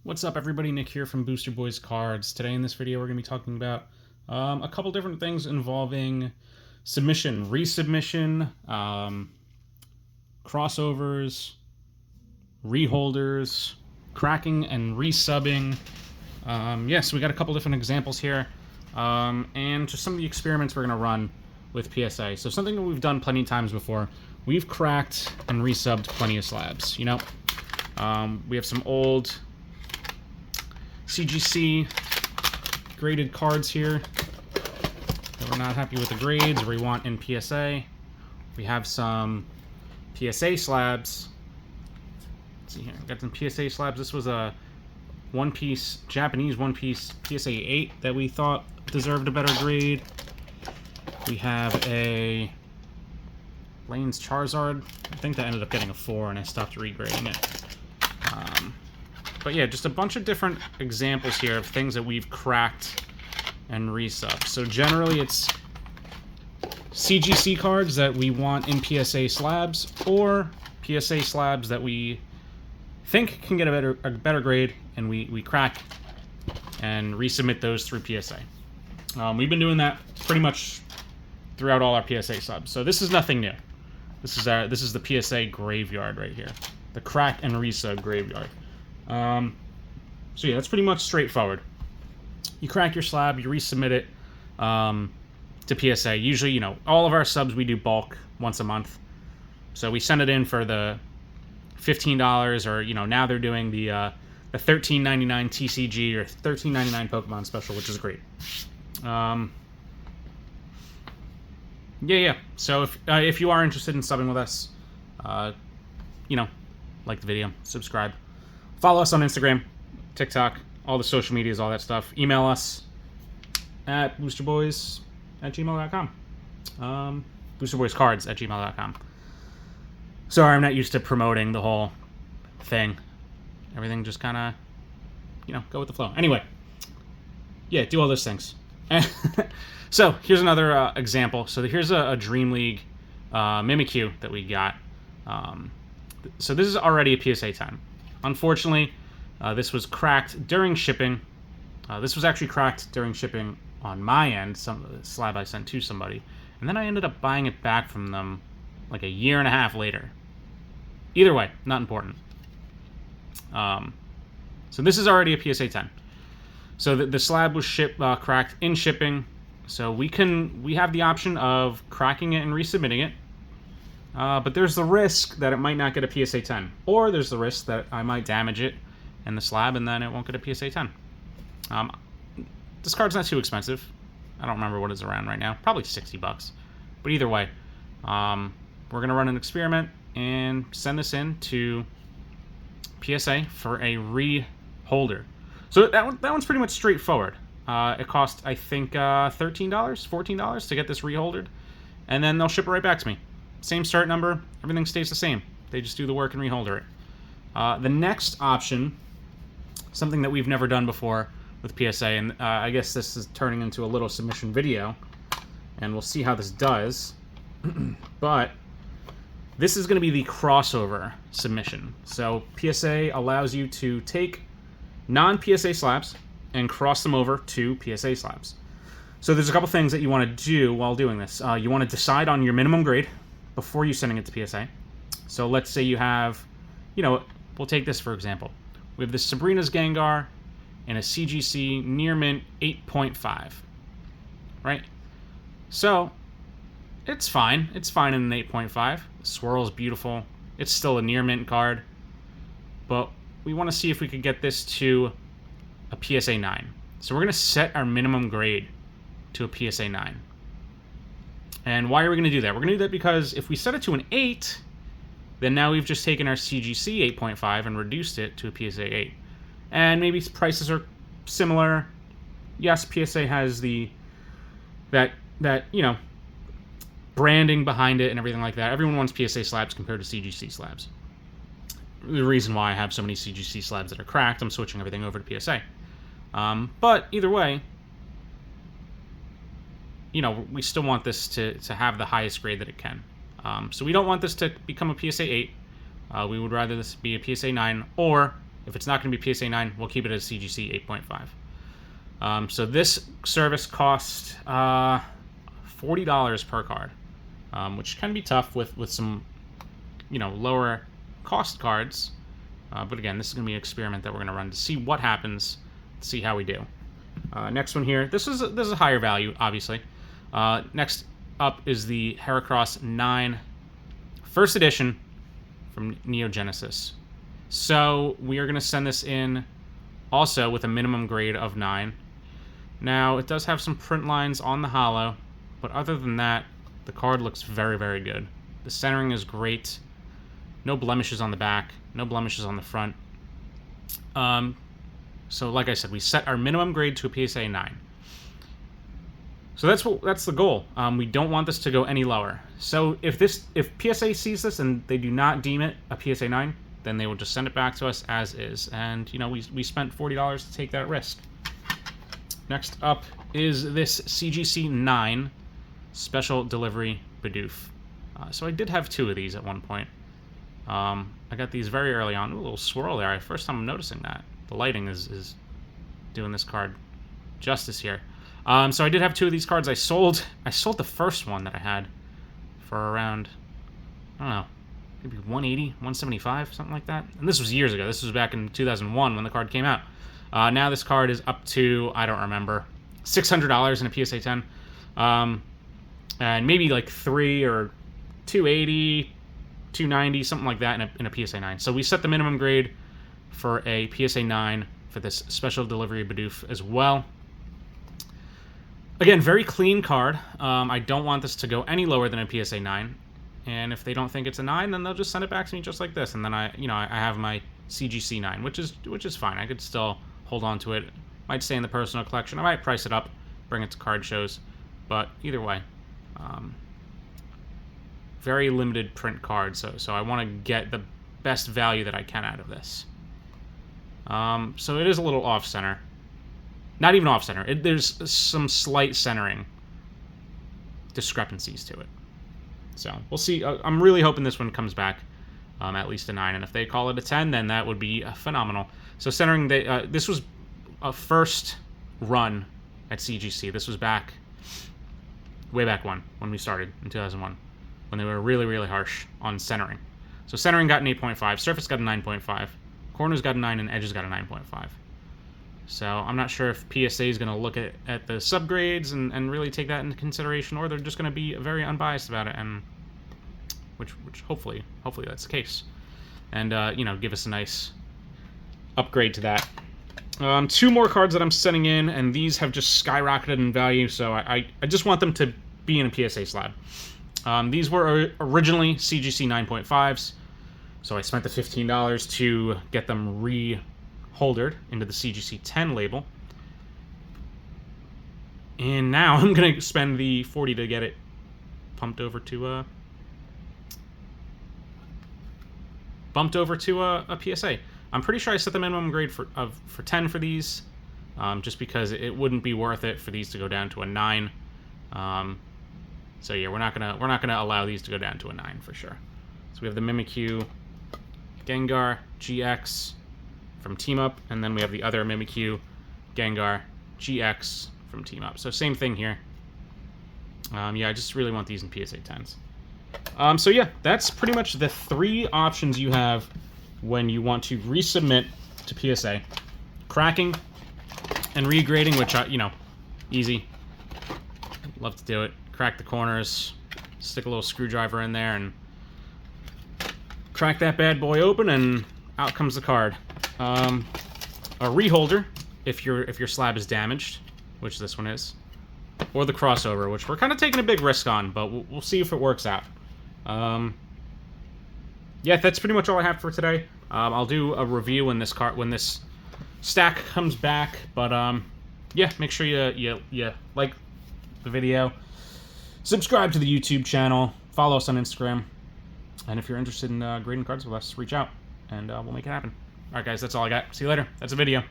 What's up, everybody? Nick here from Booster Boys Cards. Today in this video we're going to be talking about a couple different things involving submission, resubmission, crossovers, reholders, cracking and resubbing. Yes, we got a couple different examples here, and just some of the experiments we're going to run with PSA. So something that we've done plenty of times before. We've cracked and resubbed plenty of slabs. You know, we have some old CGC graded cards here that we're not happy with the grades, or we want in PSA. We have some PSA slabs. Let's see here, got some PSA slabs. This was a one-piece, Japanese one-piece PSA 8 that we thought deserved a better grade. We have a Lane's Charizard. I think that ended up getting a 4 and I stopped regrading it. But yeah, just a bunch of different examples here of things that we've cracked and resubbed. So generally it's CGC cards that we want in PSA slabs, or PSA slabs that we think can get a better grade, and we crack and resubmit those through PSA. We've been doing that pretty much throughout all our PSA subs. So this is nothing new. This is the PSA graveyard right here. The crack and resub graveyard. So yeah, that's pretty much straightforward. You crack your slab, you resubmit it to PSA. Usually, you know, all of our subs we do bulk once a month. So we send it in for the $15, or you know, now they're doing the $13.99 TCG or $13.99 Pokemon special, which is great. Yeah. So if you are interested in subbing with us, you know, like the video, subscribe. Follow us on Instagram, TikTok, all the social medias, all that stuff. Email us at boosterboys@gmail.com. Boosterboyscards@gmail.com. Sorry, I'm not used to promoting the whole thing. Everything just kind of, you know, go with the flow. Anyway, yeah, do all those things. So here's another example. So here's a Dream League Mimikyu that we got. So this is already a PSA 10. Unfortunately, this was cracked during shipping. This was actually cracked during shipping on my end, some slab I sent to somebody. And then I ended up buying it back from them like a year and a half later. Either way, not important. So this is already a PSA 10. So the slab was cracked in shipping. So we have the option of cracking it and resubmitting it. But there's the risk that it might not get a PSA 10. Or there's the risk that I might damage it in the slab and then it won't get a PSA 10. This card's not too expensive. I don't remember what it's around right now. Probably $60. But either way, we're going to run an experiment and send this in to PSA for a reholder. So that one's pretty much straightforward. It cost, I think, $13, $14 to get this reholdered. And then they'll ship it right back to me. Same start number, everything stays the same. They just do the work and reholder it. The next option, something that we've never done before with PSA, and I guess this is turning into a little submission video, and we'll see how this does. But this is going to be the crossover submission. So PSA allows you to take non-PSA slabs and cross them over to PSA slabs. So there's a couple things that you want to do while doing this. You want to decide on your minimum grade before you sending it to PSA. So let's say you have, you know, we'll take this for example. We have this Sabrina's Gengar and a CGC near mint 8.5, right? So it's fine. It's fine in an 8.5. Swirl's beautiful. It's still a near mint card, but we want to see if we could get this to a PSA 9. So we're going to set our minimum grade to a PSA 9. And why are we going to do that? We're going to do that because if we set it to an 8, then now we've just taken our CGC 8.5 and reduced it to a PSA 8. And maybe prices are similar. Yes, PSA has that you know, branding behind it and everything like that. Everyone wants PSA slabs compared to CGC slabs. The reason why I have so many CGC slabs that are cracked, I'm switching everything over to PSA. But either way, you know, we still want this to have the highest grade that it can. So we don't want this to become a PSA 8. We would rather this be a PSA 9 or If it's not going to be PSA 9, we'll keep it as CGC 8.5. So this service cost $40 per card, which can be tough with some, lower cost cards. But again, this is going to be an experiment that we're going to run to see what happens, to see how we do. Next one here. This is a higher value, obviously. Next up is the Heracross 9 First Edition from Neo Genesis. So we are going to send this in also with a minimum grade of 9. Now, it does have some print lines on the holo, but other than that, the card looks very, very good. The centering is great. No blemishes on the back, no blemishes on the front. So like I said, we set our minimum grade to a PSA 9. So that's the goal. We don't want this to go any lower. So if PSA sees this and they do not deem it a PSA 9, then they will just send it back to us as is. And we spent $40 to take that risk. Next up is this CGC 9 Special Delivery Bidoof. So I did have 2 of these at one point. I got these very early on. Ooh, a little swirl there. First time I'm noticing that. The lighting is doing this card justice here. So I did have 2 of these cards. I sold the first one that I had for around, I don't know, maybe 180, 175, something like that. And this was years ago. This was back in 2001 when the card came out. Now this card is up to, I don't remember, $600 in a PSA 10. And maybe like 3 or 280, 290, something like that in a PSA 9. So we set the minimum grade for a PSA 9 for this Special Delivery Bidoof as well. Again, very clean card. I don't want this to go any lower than a PSA 9. And if they don't think it's a 9, then they'll just send it back to me just like this. And then I have my CGC 9, which is fine. I could still hold on to it. Might stay in the personal collection. I might price it up, bring it to card shows. But either way, very limited print card. So I want to get the best value that I can out of this. So it is a little off-center. Not even off-center. There's some slight centering discrepancies to it. So we'll see. I'm really hoping this one comes back at least a 9. And if they call it a 10, then that would be phenomenal. So centering, this was a first run at CGC. This was way back when we started in 2001, when they were really, really harsh on centering. So centering got an 8.5, surface got a 9.5, corners got a 9, and edges got a 9.5. So I'm not sure if PSA is going to look at the subgrades and really take that into consideration, or they're just going to be very unbiased about it, and which hopefully that's the case, and give us a nice upgrade to that. 2 more cards that I'm sending in, and these have just skyrocketed in value, so I just want them to be in a PSA slab. These were originally CGC 9.5s, so I spent the $15 to get them holdered into the CGC 10 label, and now I'm gonna spend the $40 to get it bumped over to a PSA. I'm pretty sure I set the minimum grade for 10 for these, just because it wouldn't be worth it for these to go down to a 9. So yeah, we're not gonna allow these to go down to a 9 for sure. So we have the Mimikyu Gengar GX from Team Up, and then we have the other Mimikyu Gengar GX from Team Up. So same thing here. Yeah, I just really want these in PSA 10s. So yeah, that's pretty much the 3 options you have when you want to resubmit to PSA. Cracking and regrading, which, easy. Love to do it. Crack the corners, stick a little screwdriver in there, and crack that bad boy open, and out comes the card. A reholder, if your slab is damaged, which this one is, or the crossover, which we're kind of taking a big risk on, but we'll see if it works out. Yeah, that's pretty much all I have for today. I'll do a review when this stack comes back, but yeah, make sure you like the video, subscribe to the YouTube channel, follow us on Instagram, and if you're interested in grading cards with us, reach out, and we'll make it happen. Alright guys, that's all I got. See you later. That's a video.